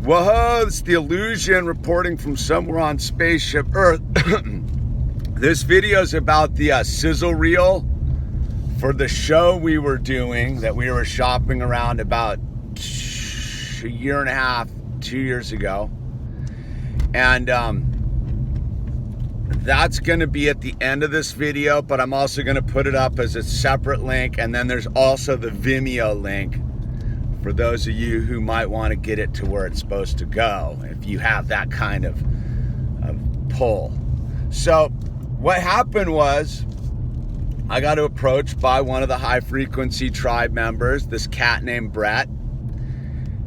Whoa, it's the Illusion reporting from somewhere on Spaceship Earth. This video is about the Sizzle reel for the show we were doing that we were shopping around about a year and a half, 2 years ago. And that's going to be at the end of this video, but I'm also going to put it up as a separate link. And then there's also the Vimeo link for those of you who might want to get it to where it's supposed to go, if you have that kind of pull. So what happened was I got approached by one of the high frequency tribe members, this cat named Brett.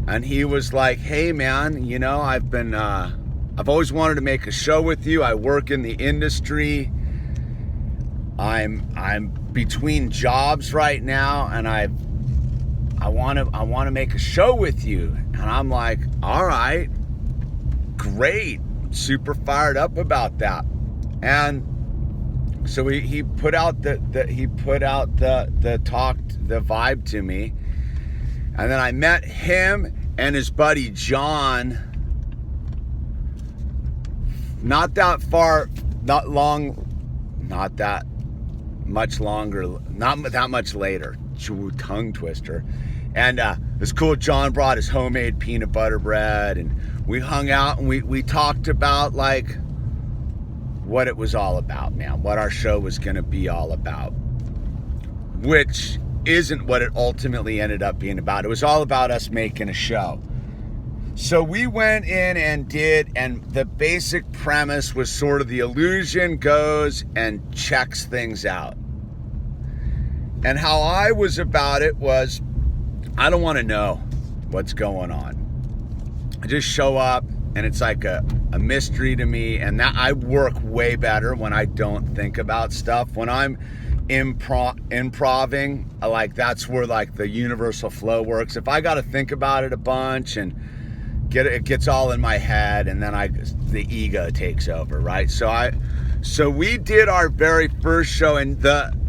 And he was like, hey man, you know, I've always wanted to make a show with you. I work in the industry. I'm between jobs right now, and I want to make a show with you. And I'm like, all right, great, super fired up about that. And so he put out the vibe to me, and then I met him and his buddy John. Not that much later. Tongue twister. And this cool John brought his homemade peanut butter bread, and we hung out and we talked about like what it was all about, man, what our show was going to be all about, which isn't what it ultimately ended up being about. It was all about us making a show. So we went in and did, and the basic premise was sort of the Illusion goes and checks things out. And how I was about it was, I don't want to know what's going on. I just show up, and it's like a mystery to me. And that I work way better when I don't think about stuff. When I'm improving, like that's where like the universal flow works. If I got to think about it a bunch and it gets all in my head, and then the ego takes over, right? So we did our very first show, and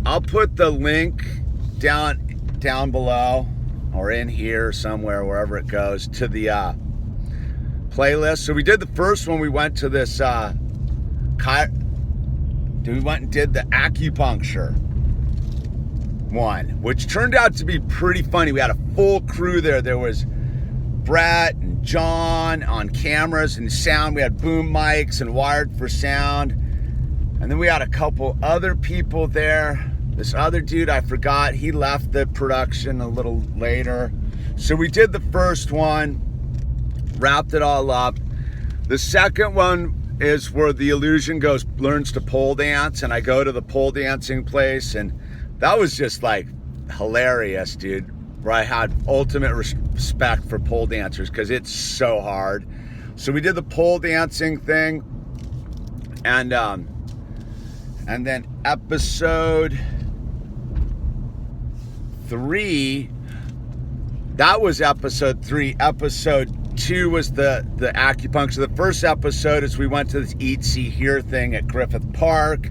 I'll put the link down below or in here somewhere, wherever it goes, to the playlist. So we did the first one. We went to this we went and did the acupuncture one, which turned out to be pretty funny. We had a full crew there. There was Brett and John on cameras and sound. We had boom mics and wired for sound. And then we had a couple other people there. This other dude, I forgot, he left the production a little later. So we did the first one, wrapped it all up. The second one is where the Illusion learns to pole dance, and I go to the pole dancing place, and that was just like hilarious, dude. Where I had ultimate respect for pole dancers because it's so hard. So we did the pole dancing thing, and then episode 3, that was episode 3. Episode 2 was the acupuncture. The first episode is we went to this Eat, See, Hear thing at Griffith Park,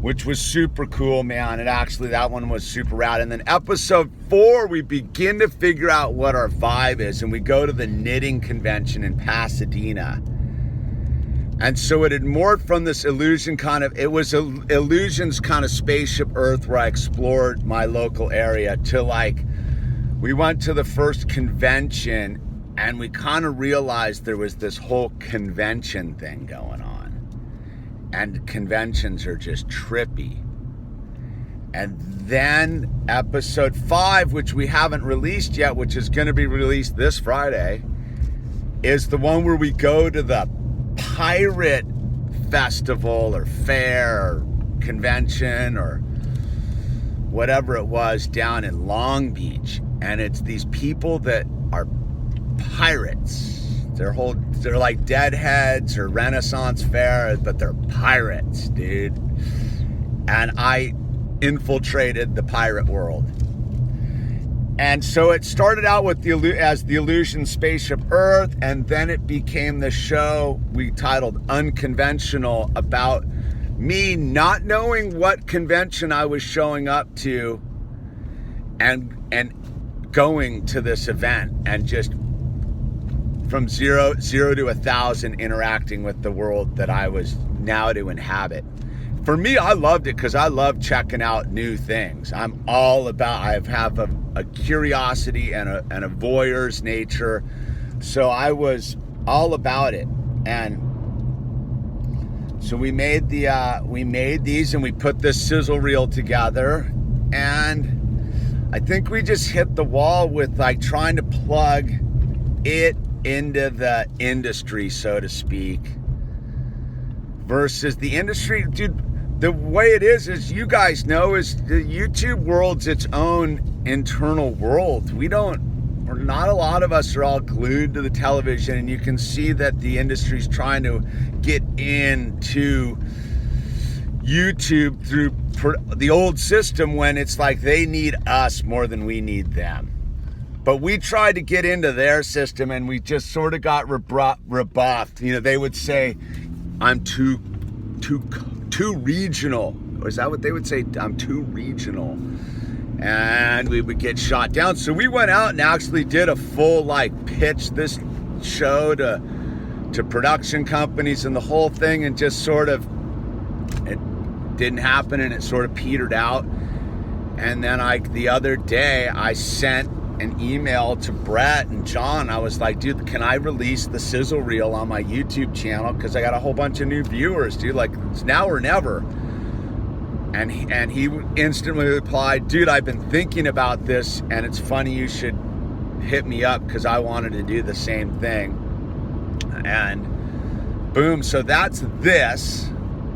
which was super cool, man. And actually that one was super rad. And then episode 4, we begin to figure out what our vibe is, and we go to the knitting convention in Pasadena. And so it had morphed from this Illusion Illusion's kind of Spaceship Earth, where I explored my local area, to like, we went to the first convention, and we kind of realized there was this whole convention thing going on. And conventions are just trippy. And then episode 5, which we haven't released yet, which is going to be released this Friday, is the one where we go to the pirate festival or fair or convention or whatever it was down in Long Beach. And it's these people that are pirates. They're like deadheads or Renaissance fair, but they're pirates, dude. And I infiltrated the pirate world. And so it started out with as the Illusion Spaceship Earth, and then it became the show we titled Unconventional, about me not knowing what convention I was showing up to, and going to this event and just from zero to 1,000 interacting with the world that I was now to inhabit. For me, I loved it because I love checking out new things. I'm all about, I have a curiosity and a voyeur's nature. So I was all about it. And so we made these and we put this sizzle reel together. And I think we just hit the wall with like trying to plug it into the industry, so to speak, versus the industry. Dude, the way it is you guys know, is the YouTube world's its own internal world. Not a lot of us are all glued to the television, and you can see that the industry's trying to get into YouTube through the old system when it's like they need us more than we need them. But we tried to get into their system, and we just sort of got rebuffed. You know, they would say, I'm too regional. Or is that what they would say? I'm too regional. And we would get shot down. So we went out and actually did a full pitch this show to production companies and the whole thing, and just sort of, it didn't happen, and it sort of petered out. And then the other day I sent an email to Brett and John. I was like, dude, can I release the sizzle reel on my YouTube channel? Because I got a whole bunch of new viewers, dude. Like, it's now or never. And he instantly replied, dude, I've been thinking about this, and it's funny you should hit me up because I wanted to do the same thing. And boom, so that's this,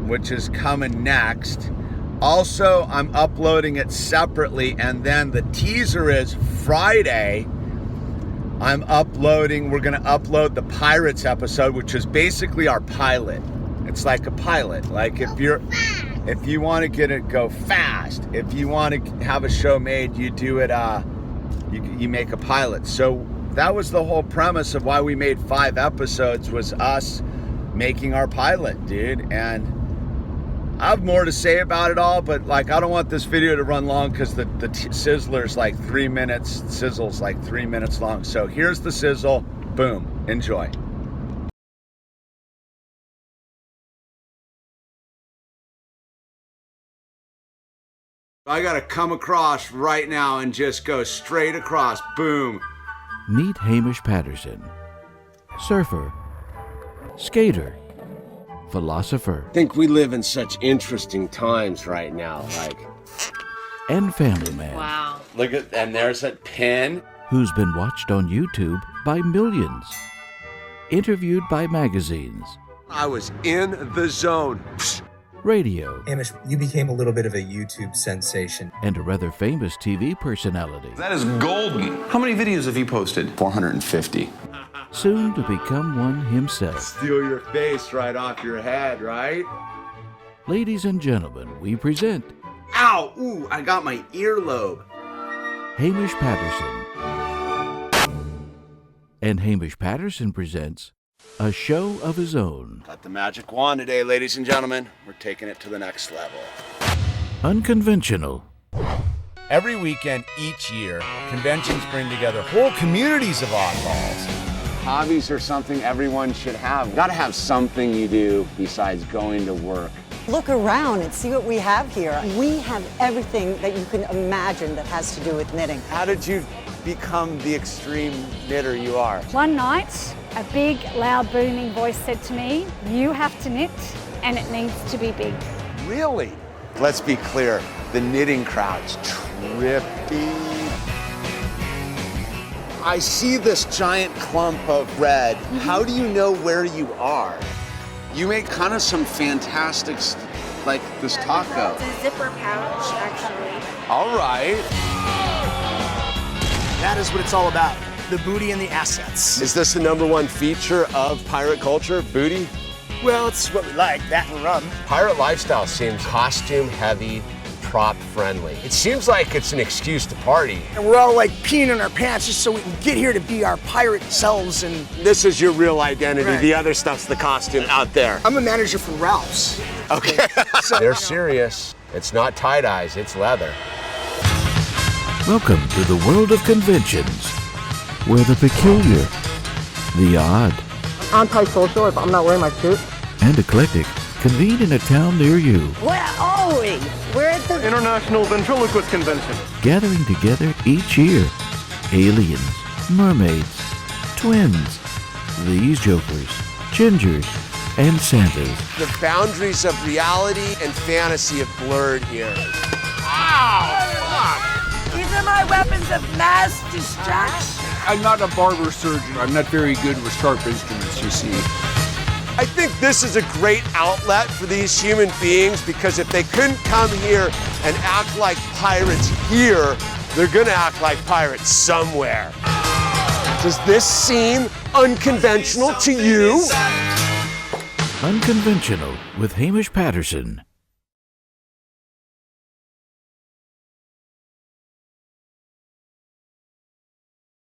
which is coming next. Also, I'm uploading it separately, and then the teaser is Friday. We're gonna upload the Pirates episode, which is basically our pilot. It's like a pilot. Like if you want to go fast, if you want to have a show made, you do it, you make a pilot. So that was the whole premise of why we made 5 episodes, was us making our pilot, dude. And I have more to say about it all, but I don't want this video to run long because the sizzler's 3 minutes. Sizzle's 3 minutes long. So here's the sizzle. Boom. Enjoy. I gotta come across right now and just go straight across. Boom. Meet Hamish Patterson, surfer, skater, philosopher. I think we live in such interesting times right now, and family man. Wow. Look at, and there's that pin. Who's been watched on YouTube by millions, interviewed by magazines. I was in the zone. Radio. Hamish, you became a little bit of a YouTube sensation. And a rather famous TV personality. That is golden. How many videos have you posted? 450. Soon to become one himself. Steal your face right off your head, right? Ladies and gentlemen, we present... Ow! Ooh, I got my earlobe. Hamish Patterson. And Hamish Patterson presents a show of his own. Got the magic wand today, ladies and gentlemen. We're taking it to the next level. Unconventional. Every weekend, each year, conventions bring together whole communities of oddballs. Hobbies are something everyone should have. You gotta have something you do besides going to work. Look around and see what we have here. We have everything that you can imagine that has to do with knitting. How did you become the extreme knitter you are? One night, a big, loud, booming voice said to me, you have to knit, and it needs to be big. Really? Let's be clear, the knitting crowd's trippy. I see this giant clump of red. How do you know where you are? You make kind of some fantastic, like this taco. It's a zipper pouch, actually. All right. That is what it's all about, the booty and the assets. Is this the #1 feature of pirate culture, booty? Well, it's what we like, that and rum. Pirate lifestyle seems costume heavy, prop friendly. It seems like it's an excuse to party. And we're all peeing in our pants just so we can get here to be our pirate selves. And this is your real identity. Right. The other stuff's the costume out there. I'm a manager for Ralph's. Okay. So, they're serious. It's not tie-dyes, it's leather. Welcome to the world of conventions, where the peculiar the odd, Antisocial if I'm not wearing my suit. and eclectic convene in a town near you, Where are we? We're at the International Ventriloquist Convention. gathering together each year. Aliens, mermaids, twins, these jokers, gingers, and Santas. The boundaries of reality and fantasy have blurred here. These are my weapons of mass destruction. I'm not a barber surgeon. I'm not very good with sharp instruments, you see. I think this is a great outlet for these human beings because if they couldn't come here and act like pirates here, they're gonna act like pirates somewhere. Does this seem unconventional to you? Unconventional with Hamish Patterson.